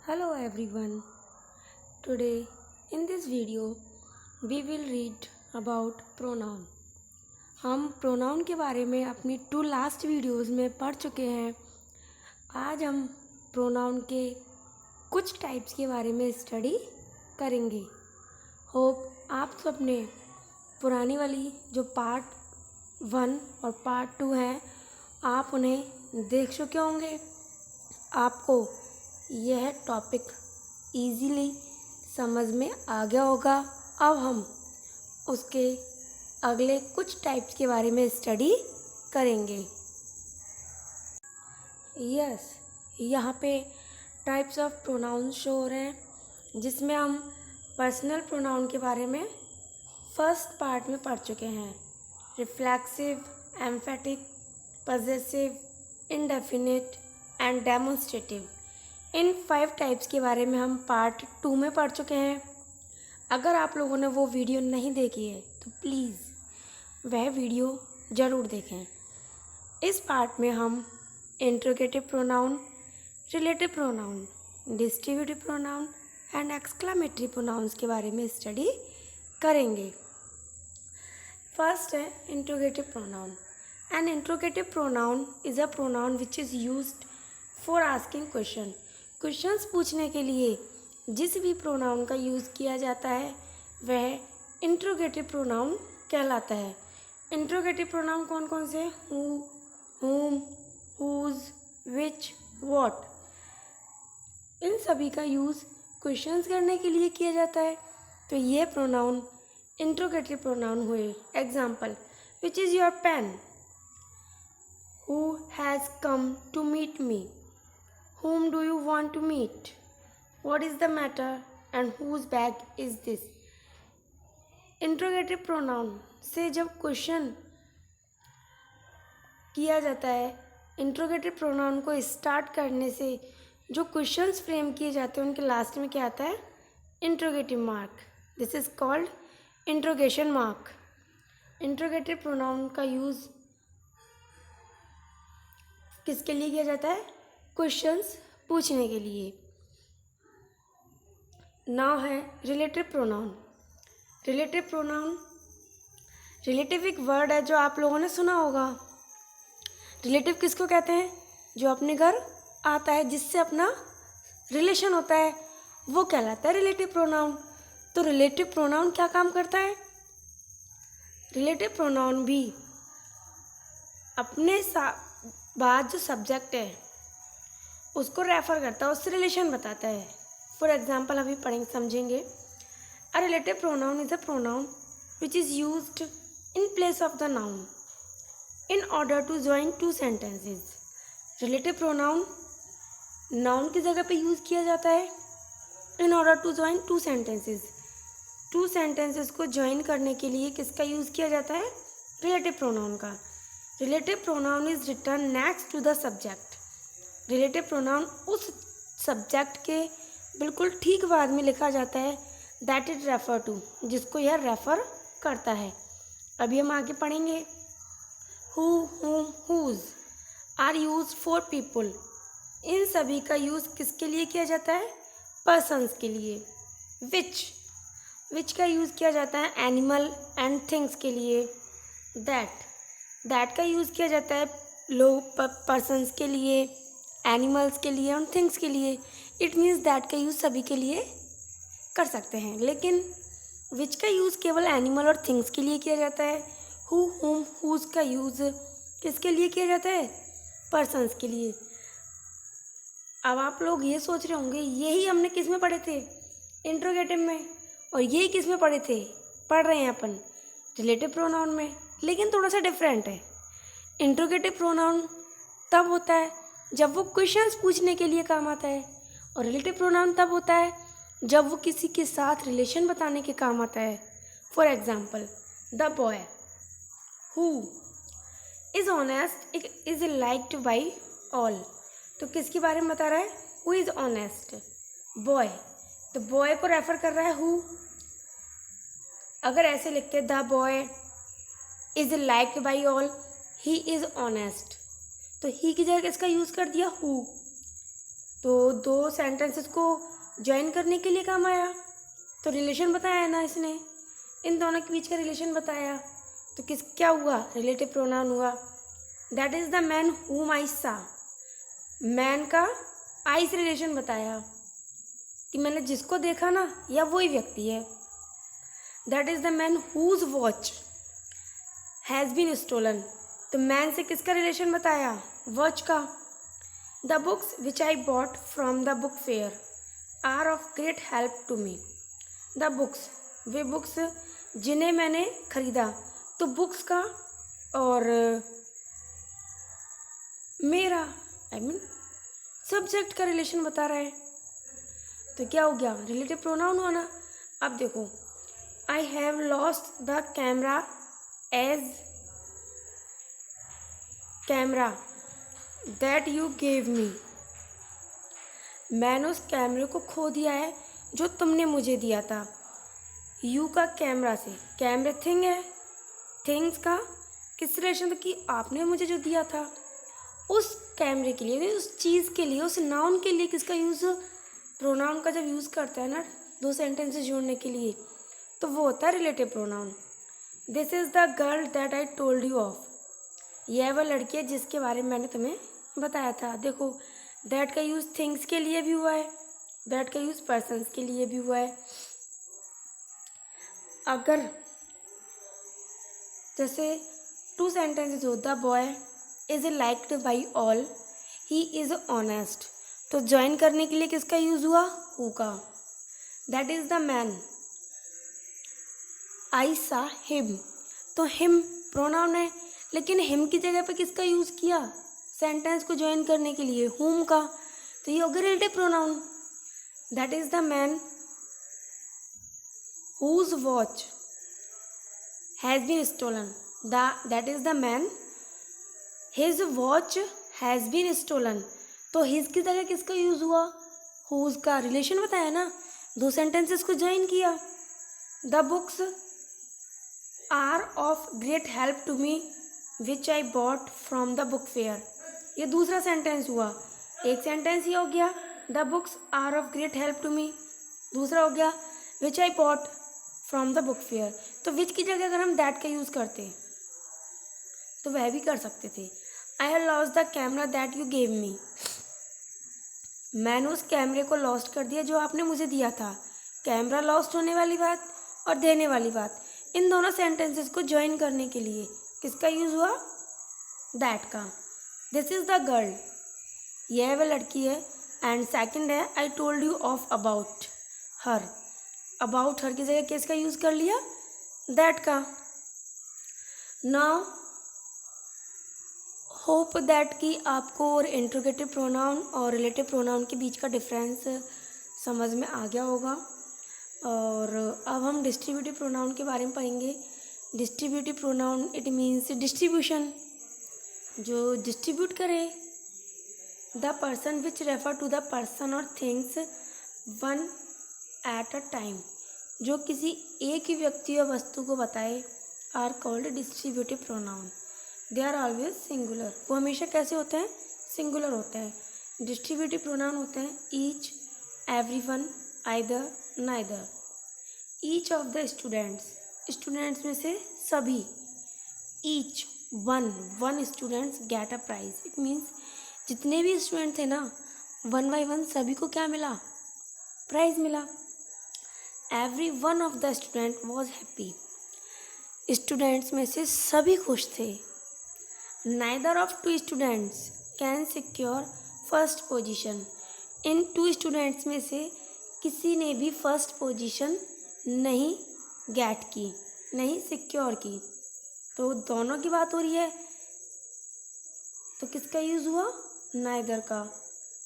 Hello everyone. Today in this video we will read about pronoun. हम pronoun के बारे में अपनी 2 लास्ट वीडियोस में पढ़ चुके हैं. आज हम pronoun के कुछ टाइप्स के बारे में स्टडी करेंगे. होप आप सब ने पुरानी वाली जो पार्ट 1 और पार्ट 2 है आप उन्हें देख चुके होंगे. आपको यह टॉपिक इजीली समझ में आ गया होगा. अब हम उसके अगले कुछ टाइप्स के बारे में स्टडी करेंगे. यहाँ पे टाइप्स ऑफ प्रोनाउन शो हो रहे हैं जिसमें हम पर्सनल प्रोनाउन के बारे में फर्स्ट पार्ट में पढ़ चुके हैं. Reflexive, emphatic, possessive, indefinite and demonstrative. In 5 types के बारे में हम पार्ट 2 में पढ़ चुके हैं. अगर आप लोगों ने वो वीडियो नहीं देखी है तो प्लीज़ वह वीडियो ज़रूर देखें. इस पार्ट में हम interrogative pronoun, relative pronoun, distributive pronoun and exclamatory pronouns के बारे में स्टडी करेंगे. फर्स्ट है interrogative pronoun. An interrogative pronoun is a pronoun which is used for asking questions पूछने के लिए जिस भी प्रोनाउन का यूज़ किया जाता है वह इंट्रोगेटिव प्रोनाउन कहलाता है. इंट्रोगेटिव प्रोनाउन कौन कौन से? Who, whom, whose, which, what. इन सभी का यूज़ क्वेश्चंस करने के लिए किया जाता है तो ये प्रोनाउन इंट्रोगेटिव प्रोनाउन हुए. Example, which is your pen? Who has come to meet me? Whom do you want to meet? What is the matter and whose bag is this? Interrogative pronoun से जब question किया जाता है, interrogative pronoun को start करने से जो questions frame किए जाते हैं उनके लास्ट में क्या आता है? Interrogative mark. This is called interrogation mark. Interrogative pronoun का यूज़ किसके लिए किया जाता है? क्वेश्चंस पूछने के लिए. नाउ है relative pronoun. Relative pronoun, relative एक वर्ड है जो आप लोगों ने सुना होगा. रिलेटिव किसको कहते हैं? जो अपने घर आता है, जिससे अपना रिलेशन होता है, वो कहलाता है रिलेटिव प्रोनाउन. तो रिलेटिव प्रोनाउन क्या काम करता है? रिलेटिव प्रोनाउन भी अपने बाद जो सब्जेक्ट है उसको रेफ़र करता है, उससे रिलेशन बताता है. फॉर एग्जाम्पल अभी पढ़ेंगे, समझेंगे. A relative pronoun is a pronoun which is used in place of the noun in order to join 2 sentences. Relative pronoun noun की जगह पे यूज़ किया जाता है in order to join 2 sentences. 2 sentences को ज्वाइन करने के लिए किसका यूज़ किया जाता है? रिलेटिव प्रोनाउन का. Relative pronoun is written next to the subject. Relative pronoun उस सब्जेक्ट के बिल्कुल ठीक बाद में लिखा जाता है दैट इट रेफ़र टू, जिसको यह रेफ़र करता है. अभी हम आगे पढ़ेंगे. Who, whom, whose are use for people. इन सभी का यूज़ किसके लिए किया जाता है? पर्सन्स के लिए. विच का यूज़ किया जाता है एनिमल एंड थिंग्स के लिए. दैट का यूज़ किया जाता है लोग, पर्सन्स के लिए, एनिमल्स के लिए और थिंग्स के लिए. इट मीन्स दैट का यूज़ सभी के लिए कर सकते हैं. लेकिन विच का यूज़ केवल एनिमल और थिंग्स के लिए किया जाता है. हु, whom, whose का यूज़ किसके लिए किया जाता है? पर्सन्स के लिए. अब आप लोग ये सोच रहे होंगे यही हमने किस में पढ़े थे? इंट्रोगेटिव में. और यही किस में पढ़े थे? पढ़ रहे हैं अपन रिलेटिव प्रोनाउन में. लेकिन थोड़ा सा डिफरेंट है. इंट्रोगेटिव प्रोनाउन तब होता है जब वो क्वेश्चंस पूछने के लिए काम आता है और रिलेटिव प्रोनाउन तब होता है जब वो किसी के साथ रिलेशन बताने के काम आता है. For example, the boy who is honest is liked by all. तो किसके बारे में बता रहा है? Who is honest, boy. तो बॉय को रेफ़र कर रहा है हु. अगर ऐसे लिखते the boy is liked by all, he is honest, तो ही की जगह किसका यूज़ कर दिया? हु. तो दो सेंटेंसेस को ज्वाइन करने के लिए काम आया। तो रिलेशन बताया ना इसने, इन दोनों के बीच का रिलेशन बताया। तो क्या हुआ? रिलेटिव प्रोनाउन हुआ। दैट इज़ द मैन हुम आई सा। मैन का आई से रिलेशन बताया कि मैंने जिसको देखा ना, या वही व्यक्ति है। That is the man whose watch has been stolen. तो मैन से किसका रिलेशन बताया? वॉच का। The books which I bought from the book fair are of great help to me. The books, वे बुक्स जिन्हें मैंने खरीदा। तो बुक्स का और मेरा सब्जेक्ट का रिलेशन बता रहा है। तो क्या हो गया? रिलेटिव प्रोनाउन हुआ ना। अब देखो, I have lost the camera as camera that you gave me. मैंने उस कैमरे को खो दिया है जो तुमने मुझे दिया था। यू का कैमरा से, कैमरे थिंग है, थिंग्स का किस रिलेशन था? कि आपने मुझे जो दिया था उस कैमरे के लिए, उस चीज़ के लिए, उस नाउन के लिए किसका यूज़? प्रोनाउन का जब यूज़ करता है ना दो सेंटेंसेस जोड़ने के लिए, तो वो होता है relative pronoun. This is the girl that I told you of. यह वह लड़की है जिसके बारे में मैंने तुम्हें बताया था। देखो, दैट का यूज़ थिंग्स के लिए भी हुआ है, दैट का यूज़ पर्सन्स के लिए भी हुआ है। अगर जैसे टू सेंटेंसेस हो, the boy is liked by all, he is honest. तो ज्वाइन करने के लिए किसका यूज़ हुआ? हु का। That is the man I सा हिम। तो हिम प्रोनाउन है, लेकिन हिम की जगह पे किसका यूज़ किया? सेंटेंस को ज्वाइन करने के लिए हुम का। तो ये हो गया relative pronoun. That is the man whose watch has been stolen. That is the man his watch has been stolen. तो हिज की जगह किसका यूज़ हुआ? हुज का। रिलेशन बताया ना, दो सेंटेंसेस को ज्वाइन किया। The books are of great help to me which I bought from the book fair. ये दूसरा सेंटेंस हुआ। एक सेंटेंस ये हो गया, the books are of great help to me. दूसरा हो गया, which I bought from the book fair. तो विच की जगह अगर हम दैट का यूज़ करते तो वह भी कर सकते थे। आई have lost the camera that you gave me. मैंने उस कैमरे को लॉस्ट कर दिया जो आपने मुझे दिया था। कैमरा लॉस्ट होने वाली बात और देने वाली बात, इन दोनों सेंटेंसेस को ज्वाइन करने के लिए किसका यूज़ हुआ? दैट का। दिस इज़ द गर्ल, यह वह लड़की है। एंड सेकंड है, I told you of about her. About her की जगह किसका यूज़ कर लिया? दैट का। नाउ होप दैट कि आपको और इंट्रोगेटिव प्रोनाउन और रिलेटिव प्रोनाउन के बीच का डिफरेंस समझ में आ गया होगा। और अब हम डिस्ट्रीब्यूटिव प्रोनाउन के बारे में पढ़ेंगे। Distributive pronoun it means distribution, जो डिस्ट्रीब्यूट करे। The person which refer to the person और things one at a time, जो किसी एक ही व्यक्ति या वस्तु को बताए, are called distributive pronoun. They are always singular, वो हमेशा कैसे होते हैं? सिंगुलर होते हैं। डिस्ट्रीब्यूटिव प्रोनाउन होते हैं each, every one, either, neither. Each of the students, students में से सभी। Each one, one students get a prize. It means जितने भी स्टूडेंट थे ना, वन बाई वन सभी को क्या मिला? प्राइज मिला। Every one of the student was happy, students में से सभी खुश थे। Neither of two students can secure first position, इन टू स्टूडेंट्स में से किसी ने भी फर्स्ट पोजीशन नहीं गेट की, नहीं सिक्योर की। तो दोनों की बात हो रही है, तो किसका यूज़ हुआ? नाइदर का,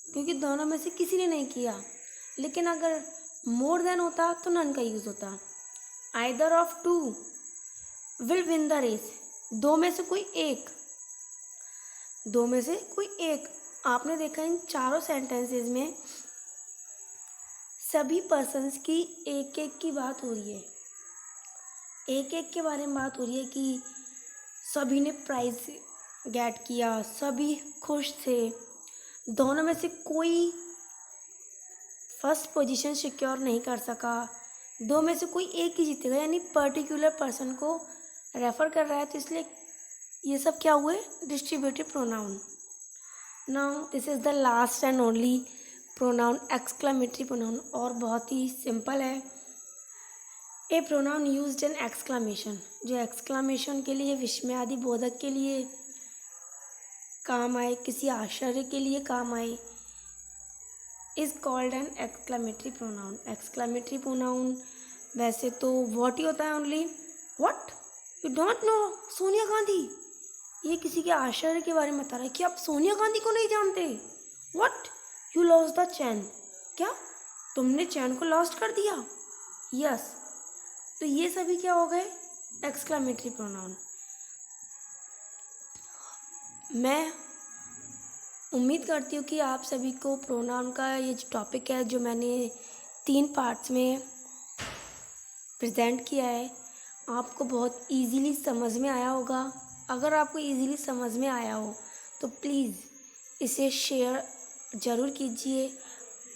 क्योंकि दोनों में से किसी ने नहीं किया। लेकिन अगर मोर देन होता तो नन का यूज़ होता। Either of two will win the race, दो में से कोई एक, दो में से कोई एक। आपने देखा इन चारों सेंटेंसेस में सभी पर्सन्स की एक एक की बात हो रही है, एक एक के बारे में बात हो रही है कि सभी ने प्राइज गेट किया, सभी खुश थे। दोनों में से कोई फर्स्ट पोजीशन सिक्योर नहीं कर सका, दो में से कोई एक ही जीतेगा, यानी पर्टिकुलर पर्सन को रेफर कर रहा है, तो इसलिए ये सब क्या हुए, distributive pronoun. Now this is the last and only pronoun, exclamatory pronoun, और बहुत ही सिंपल है। ए प्रोनाउन यूज्ड इन एक्सक्लामेशन, जो एक्सक्लामेशन के लिए, विस्मयादि बोधक के लिए काम आए, किसी आश्चर्य के लिए काम आए, is called an exclamatory pronoun. Exclamatory pronoun वैसे तो व्हाट ही होता है, only what, you don't know Sonia Gandhi, ये किसी के आश्चर्य के बारे में बता रहा है कि आप सोनिया गांधी को नहीं जानते। What, you lost the chain, क्या तुमने चैन को लॉस्ट कर दिया। यस, तो ये सभी क्या हो गए, एक्सक्लामेटरी प्रोनाउन। मैं उम्मीद करती हूँ कि आप सभी को प्रोनाउन का ये जो टॉपिक है, जो मैंने 3 पार्ट्स में प्रेजेंट किया है, आपको बहुत इजीली समझ में आया होगा। अगर आपको इजीली समझ में आया हो तो प्लीज़ इसे शेयर ज़रूर कीजिए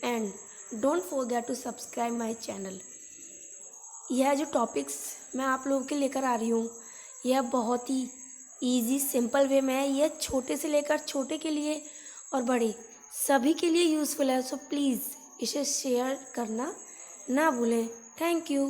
and don't forget to subscribe my channel. यह जो टॉपिक्स मैं आप लोगों के लेकर आ रही हूँ, यह बहुत ही इजी सिंपल वे में है। यह छोटे से लेकर छोटे के लिए और बड़े सभी के लिए यूज़फुल है, सो प्लीज़ इसे शेयर करना ना भूलें। Thank you.